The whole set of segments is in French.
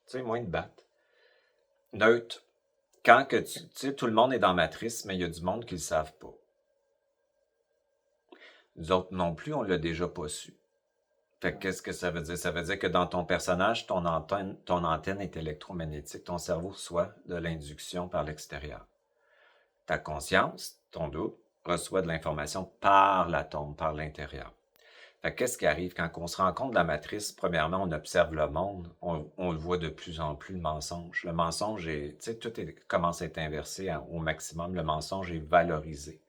Tu sais, moins de batte. Neutre. Quand que tu sais, tout le monde est dans Matrice, mais il y a du monde qui le savent pas. Nous autres non plus, on l'a déjà pas su. Fait que qu'est-ce que ça veut dire? Ça veut dire que dans ton personnage, ton antenne est électromagnétique, ton cerveau reçoit de l'induction par l'extérieur. Ta conscience, ton double, reçoit de l'information par l'atome, par l'intérieur. Fait que qu'est-ce qui arrive quand on se rend compte de la matrice? Premièrement, on observe le monde, on le voit de plus en plus, le mensonge. Le mensonge est, tu sais, commence à être inversé au maximum. Le mensonge est valorisé.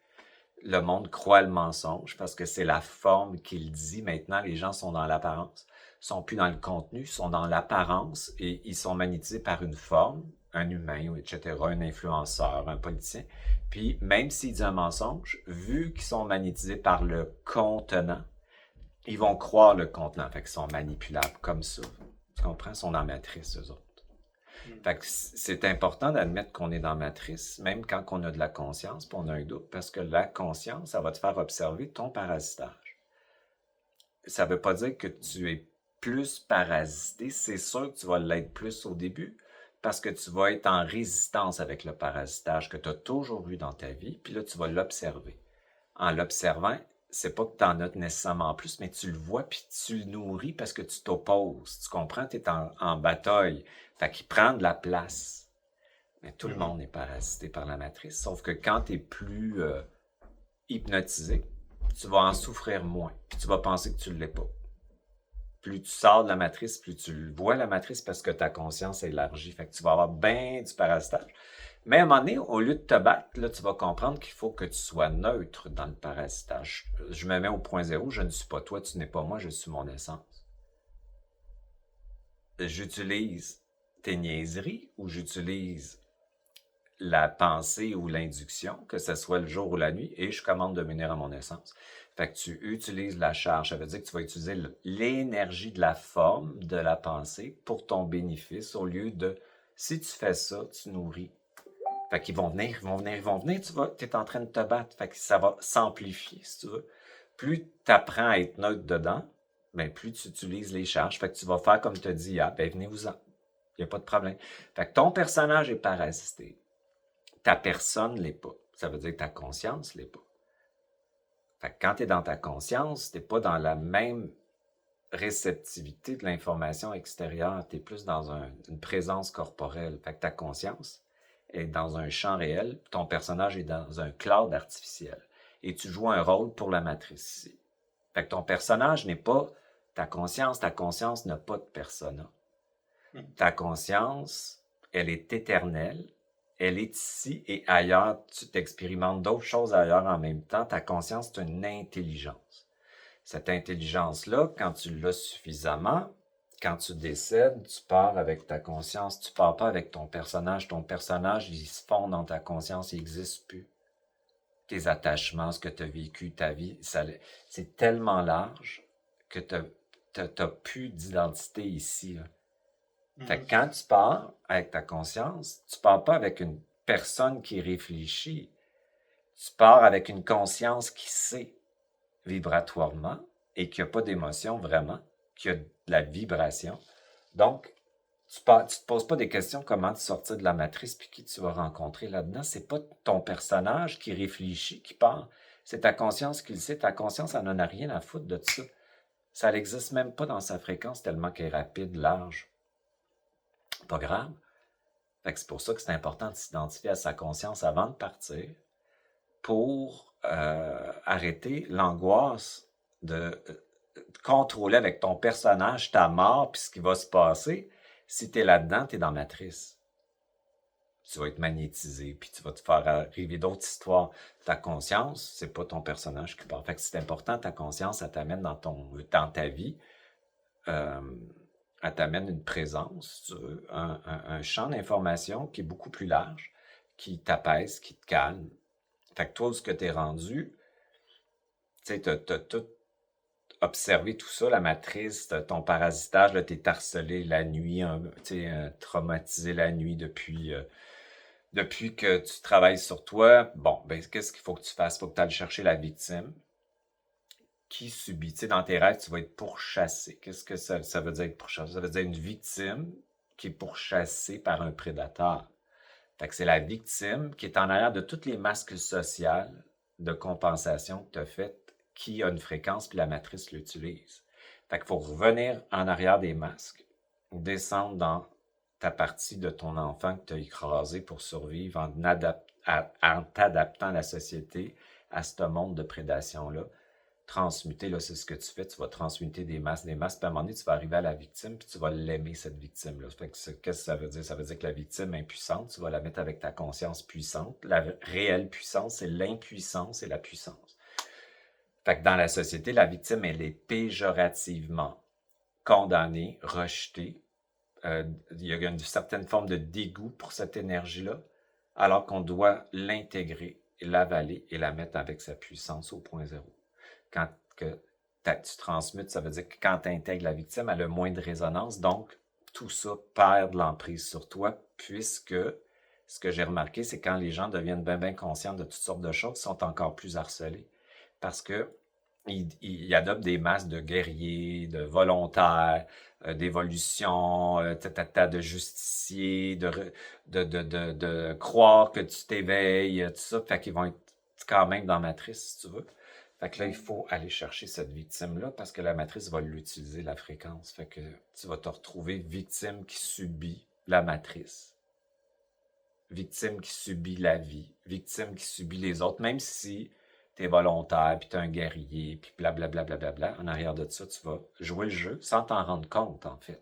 Le monde croit le mensonge parce que c'est la forme qu'il dit. Maintenant, les gens sont dans l'apparence. Ils sont plus dans le contenu, ils sont dans l'apparence et ils sont magnétisés par une forme, un humain, etc., un influenceur, un politicien. Puis, même s'il dit un mensonge, vu qu'ils sont magnétisés par le contenant, ils vont croire le contenant. Fait qu'ils sont manipulables comme ça. Tu comprends? Ils sont dans la matrice, eux autres. Fait que c'est important d'admettre qu'on est dans la matrice, même quand on a de la conscience, puis on a un doute, parce que la conscience, ça va te faire observer ton parasitage. Ça veut pas dire que tu es plus parasité, c'est sûr que tu vas l'être plus au début, parce que tu vas être en résistance avec le parasitage que tu as toujours eu dans ta vie, puis là, tu vas l'observer. En l'observant, c'est pas que tu en as nécessairement plus, mais tu le vois puis tu le nourris parce que tu t'opposes. Tu comprends? Tu es en bataille. Fait qu'il prend de la place. Mais tout le monde est parasité par la matrice. Sauf que quand tu es plus hypnotisé, tu vas en souffrir moins. Puis tu vas penser que tu ne l'es pas. Plus tu sors de la matrice, plus tu vois la matrice parce que ta conscience est élargie. Fait que tu vas avoir bien du parasitage. Mais à un moment donné, au lieu de te battre, là, tu vas comprendre qu'il faut que tu sois neutre dans le parasitage. Je me mets au point zéro, je ne suis pas toi, tu n'es pas moi, je suis mon essence. J'utilise tes niaiseries ou j'utilise la pensée ou l'induction, que ce soit le jour ou la nuit, et je commande de venir à mon essence. Fait que tu utilises la charge, ça veut dire que tu vas utiliser l'énergie de la forme de la pensée pour ton bénéfice au lieu de, si tu fais ça, tu nourris. Fait qu'ils vont venir, ils vont venir, ils vont venir, tu es en train de te battre. Fait que ça va s'amplifier, si tu veux. Plus tu apprends à être neutre dedans, ben plus tu utilises les charges. Fait que tu vas faire comme tu as dit hier, ben venez-vous-en. Il n'y a pas de problème. Fait que ton personnage est parasité. Ta personne ne l'est pas. Ça veut dire que ta conscience ne l'est pas. Fait que quand tu es dans ta conscience, tu n'es pas dans la même réceptivité de l'information extérieure. Tu es plus dans une présence corporelle. Fait que ta conscience est dans un champ réel, ton personnage est dans un cloud artificiel. Et tu joues un rôle pour la matrice ici. Fait que ton personnage n'est pas ta conscience n'a pas de persona. Ta conscience, elle est éternelle, elle est ici et ailleurs, tu t'expérimentes d'autres choses ailleurs en même temps. Ta conscience, c'est une intelligence. Cette intelligence-là, quand tu l'as suffisamment, quand tu décèdes, tu pars avec ta conscience, tu pars pas avec ton personnage. Ton personnage, il se fond dans ta conscience, il n'existe plus. Tes attachements, ce que tu as vécu, ta vie, c'est tellement large que tu n'as plus d'identité ici. Là. Fait que quand tu pars avec ta conscience, tu pars pas avec une personne qui réfléchit. Tu pars avec une conscience qui sait vibratoirement et qui n'a pas d'émotion vraiment, qui a de la vibration. Donc, tu te poses pas des questions comment te sortir de la matrice puis qui tu vas rencontrer là-dedans. C'est pas ton personnage qui réfléchit, qui part. C'est ta conscience qui le sait. Ta conscience, elle n'en a rien à foutre de ça. Ça n'existe même pas dans sa fréquence tellement qu'elle est rapide, large. Pas grave. Fait que c'est pour ça que c'est important de s'identifier à sa conscience avant de partir pour arrêter l'angoisse de contrôler avec ton personnage ta mort puis ce qui va se passer. Si tu es là-dedans, tu es dans la matrice. Tu vas être magnétisé, puis tu vas te faire arriver d'autres histoires. Ta conscience, c'est pas ton personnage qui part. Fait que c'est important, ta conscience, ça t'amène dans ta vie. Elle t'amène une présence, si tu veux, un champ d'information qui est beaucoup plus large, qui t'apaise, qui te calme. Fait que toi, où ce que tu es rendu, tu sais, t'as tout observé tout ça, la matrice, ton parasitage, là, t'es harcelé la nuit, traumatisé la nuit depuis que tu travailles sur toi. Bon, ben, qu'est-ce qu'il faut que tu fasses? Il faut que tu ailles chercher la victime qui subit. Tu sais, dans tes rêves, tu vas être pourchassé. Qu'est-ce que ça veut dire être pourchassé? Ça veut dire une victime qui est pourchassé par un prédateur. Fait que c'est la victime qui est en arrière de toutes les masques sociales de compensation que tu as faites qui a une fréquence, puis la matrice l'utilise. Fait qu'il faut revenir en arrière des masques, descendre dans ta partie de ton enfant que tu as écrasé pour survivre en t'adaptant à la société, à ce monde de prédation-là. Transmuter, là, c'est ce que tu fais. Tu vas transmuter des masses, puis à un moment donné, tu vas arriver à la victime, puis tu vas l'aimer, cette victime-là. Fait que qu'est-ce que ça veut dire? Ça veut dire que la victime impuissante, tu vas la mettre avec ta conscience puissante. La réelle puissance, c'est l'impuissance et la puissance. Fait que dans la société, la victime, elle est péjorativement condamnée, rejetée. Il y a une certaine forme de dégoût pour cette énergie-là, alors qu'on doit l'intégrer, l'avaler et la mettre avec sa puissance au point zéro. Quand tu transmutes, ça veut dire que quand tu intègres la victime, elle a moins de résonance, donc tout ça perd de l'emprise sur toi, puisque ce que j'ai remarqué, c'est quand les gens deviennent bien conscients de toutes sortes de choses, ils sont encore plus harcelés, parce que ils adoptent des masses de guerriers, de volontaires, d'évolution, de justiciers, de croire que tu t'éveilles, tout ça, fait qu'ils vont être quand même dans la matrice, si tu veux. Fait que là, il faut aller chercher cette victime-là parce que la matrice va l'utiliser, la fréquence. Fait que tu vas te retrouver victime qui subit la matrice. Victime qui subit la vie. Victime qui subit les autres, même si tu es volontaire, puis tu es un guerrier, puis blablabla. En arrière de ça, tu vas jouer le jeu sans t'en rendre compte, en fait.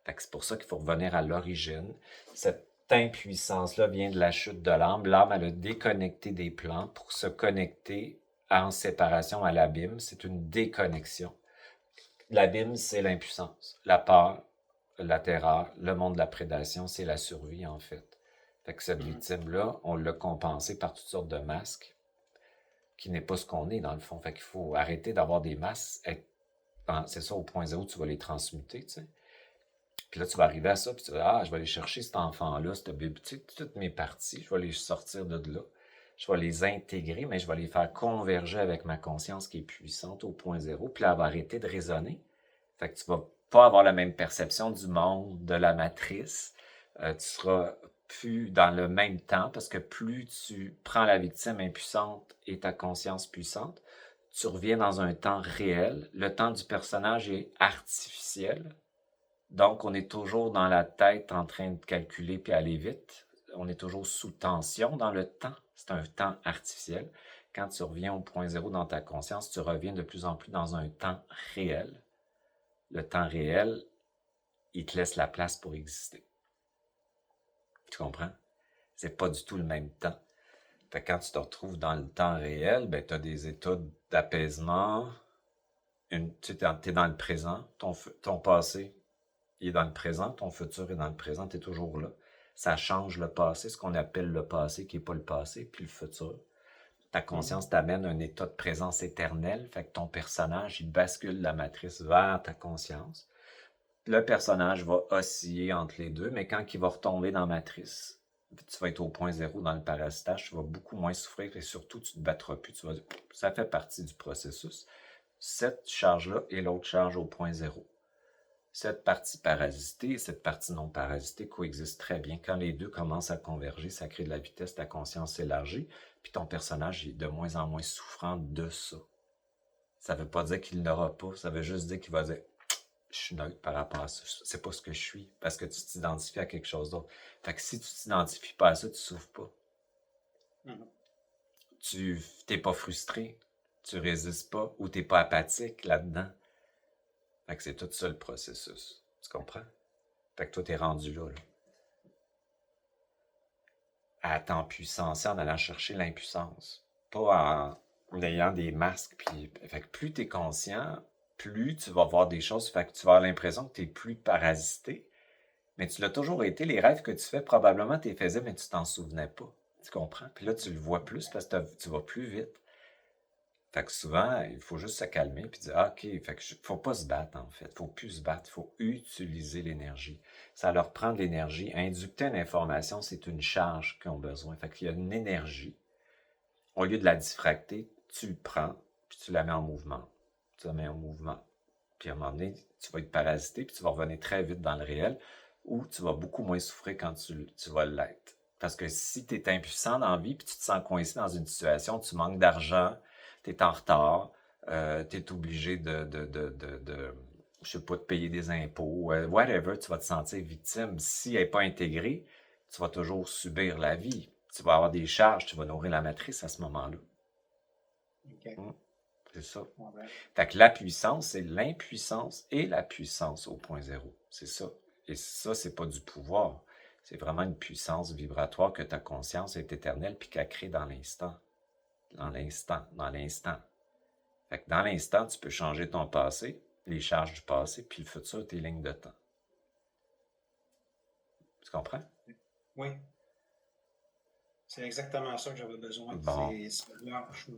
Fait que c'est pour ça qu'il faut revenir à l'origine. Cette impuissance-là vient de la chute de l'âme. L'âme, elle a déconnecté des plans pour se connecter en séparation à l'abîme. C'est une déconnexion. L'abîme, c'est l'impuissance. La peur, la terreur, le monde de la prédation, c'est la survie, en fait. Fait que cette victime-là, on l'a compensée par toutes sortes de masques, qui n'est pas ce qu'on est, dans le fond. Fait qu'il faut arrêter d'avoir des masques. C'est ça, au point zéro, tu vas les transmuter, tu sais. Puis là, tu vas arriver à ça, puis tu vas je vais aller chercher cet enfant-là, cette bébé, tu sais, toutes mes parties, je vais les sortir de là. Je vais les intégrer, mais je vais les faire converger avec ma conscience qui est puissante au point zéro, puis là, elle va arrêter de résonner. Fait que tu vas pas avoir la même perception du monde, de la matrice. Tu seras plus dans le même temps, parce que plus tu prends la victime impuissante et ta conscience puissante, tu reviens dans un temps réel. Le temps du personnage est artificiel. Donc, on est toujours dans la tête en train de calculer puis aller vite. On est toujours sous tension dans le temps. C'est un temps artificiel. Quand tu reviens au point zéro dans ta conscience, tu reviens de plus en plus dans un temps réel. Le temps réel, il te laisse la place pour exister. Tu comprends? C'est pas du tout le même temps. Fait que quand tu te retrouves dans le temps réel, ben, tu as des états d'apaisement. Tu es dans le présent. Ton passé, il est dans le présent, ton futur est dans le présent, tu es toujours là. Ça change le passé, ce qu'on appelle le passé, qui n'est pas le passé, puis le futur. Ta conscience t'amène à un état de présence éternelle, fait que ton personnage, il bascule la matrice vers ta conscience. Le personnage va osciller entre les deux, mais quand il va retomber dans la matrice, tu vas être au point zéro dans le parasitage, tu vas beaucoup moins souffrir et surtout, tu ne te battras plus. Ça fait partie du processus. Cette charge-là et l'autre charge au point zéro. Cette partie parasitée et cette partie non parasitée coexistent très bien. Quand les deux commencent à converger, ça crée de la vitesse, ta conscience s'élargit, puis ton personnage est de moins en moins souffrant de ça. Ça ne veut pas dire qu'il n'aura pas, ça veut juste dire qu'il va dire « je suis neutre par rapport à ça, c'est pas ce que je suis », parce que tu t'identifies à quelque chose d'autre. Fait que si tu t'identifies pas à ça, tu souffres pas. Tu n'es pas frustré, tu résistes pas, ou tu n'es pas apathique là-dedans. Fait que c'est tout ça le processus. Tu comprends? Fait que toi, t'es rendu là. À t'empuissancer en allant chercher l'impuissance. Pas en ayant des masques. Fait que plus t'es conscient, plus tu vas voir des choses. Fait que tu vas avoir l'impression que t'es plus parasité. Mais tu l'as toujours été. Les rêves que tu fais, probablement, tu les faisais, mais tu t'en souvenais pas. Tu comprends? Puis là, tu le vois plus parce que tu vas plus vite. Fait que souvent, il faut juste se calmer puis dire OK, fait que faut pas se battre en fait, faut plus se battre, faut utiliser l'énergie. Ça leur prend de l'énergie. Inducter une information, c'est une charge qu'ils ont besoin. Fait qu'il y a une énergie. Au lieu de la diffracter, tu le prends puis tu la mets en mouvement. Tu la mets en mouvement. Puis à un moment donné, tu vas être parasité puis tu vas revenir très vite dans le réel. ou tu vas beaucoup moins souffrir quand tu vas l'être. Parce que si tu es impuissant dans la vie, puis tu te sens coincé dans une situation, tu manques d'argent, tu es en retard, tu es obligé je sais pas, de payer des impôts, whatever, tu vas te sentir victime. Si elle n'est pas intégrée, tu vas toujours subir la vie. Tu vas avoir des charges, tu vas nourrir la matrice à ce moment-là. OK. C'est ça. Ouais. Fait que la puissance, c'est l'impuissance et la puissance au point zéro. C'est ça. Et ça, c'est pas du pouvoir. C'est vraiment une puissance vibratoire que ta conscience est éternelle puis qu'elle crée dans l'instant. Dans l'instant. Dans l'instant. Fait que dans l'instant, tu peux changer ton passé, les charges du passé, puis le futur, tes lignes de temps. Tu comprends? Oui. C'est exactement ça que j'avais besoin. Bon. Je